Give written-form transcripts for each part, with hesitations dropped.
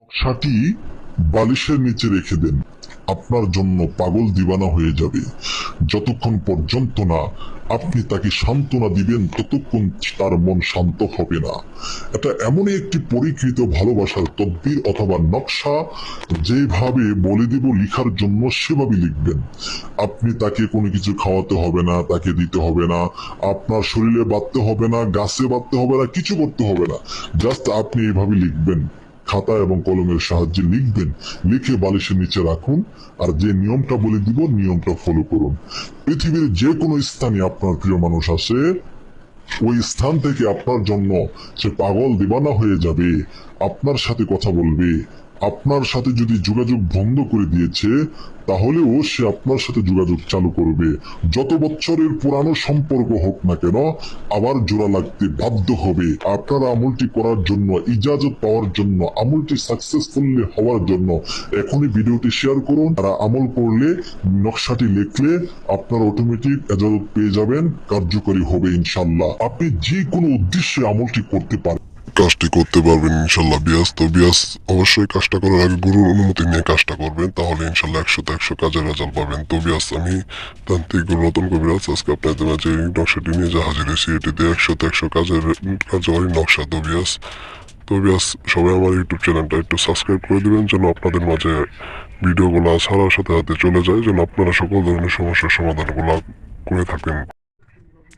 নকশাটি বালিশের নিচে রেখে দেন। আপনার জন্য পাগল দিবানা হয়ে যাবে। যতক্ষণ পর্যন্ত না আপনি তাকে সান্ত্বনা দিবেন ততক্ষণ তার মন শান্ত হবে না। এটা এমনই একটি পরীক্ষিত ভালোবাসার তদবির অথবা নকশা, যেভাবে বলে দেব লিখার জন্য সেভাবে লিখবেন। আপনি তাকে কোনো কিছু খাওয়াতে হবে না, তাকে দিতে হবে না, আপনার শরীরে বাঁধতে হবে না, গাছে বাঁধতে হবে না, কিছু করতে হবে না। জাস্ট আপনি এভাবে লিখবেন, খাতা এবং কলমের সাহায্যে লিখবেন, লিখে বালিশের নিচে রাখুন। আর যে নিয়মটা বলে দিব নিয়মটা ফলো করুন। পৃথিবীর যে কোনো স্থানে আপনার প্রিয় মানুষ আছে, ওই স্থান থেকে আপনার জন্য সে পাগল দিবানা হয়ে যাবে, আপনার সাথে কথা বলবে। আপনার সাথে যদি যোগাযোগ বন্ধ করে দিয়েছে, তাহলেও সে আপনার সাথে যোগাযোগ চালু করবে। যত বছরের পুরানো সম্পর্ক হোক না কেন, আবার জোড়া লাগতে বাধ্য হবে। আপনার আমলটি করার জন্য, ইজাজত পাওয়ার জন্য, আমলটি সাকসেসফুলি হওয়ার জন্য এখনই ভিডিওটি শেয়ার করুন। আর আমল করলে, নকশাটি লিখলে আপনার অটোমেটিক ইজাজত পেয়ে যাবেন, কার্যকরী হবে ইনশাল্লাহ। আপনি যে কোনো উদ্দেশ্যে আমলটি করতে পারেন, কাজটি করতে পারবেন ইনশাল্লাহ বিয়াস। তো বিয়াস, অবশ্যই কাজটা করার আগে গুরুর অনুমতি নিয়ে কাজটা করবেন, তাহলে ইনশাল্লাহ 100 কাজের রেজাল্ট পাবেন। তো বিয়াস, আমি তান্ত্রিক রতন কবিরাজ আজকে আপনাদের মাঝে এই নকশাটি নিয়ে যা হাজির হয়েছি, এটিতে 100 কাজের কার্যকরী নকশা। তো বিয়াস, সবাই আমার ইউটিউব চ্যানেলটা একটু সাবস্ক্রাইব করে দিবেন, যেন আপনাদের মাঝে ভিডিওগুলো ছাড়ার সাথে সাথে চলে যায়, যেন আপনারা সকল ধরনের সমস্যার সমাধানগুলো করে থাকেন।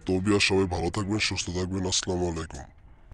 তো বিয়াস, সবাই ভালো থাকবেন, সুস্থ থাকবেন। আসসালামু আলাইকুম।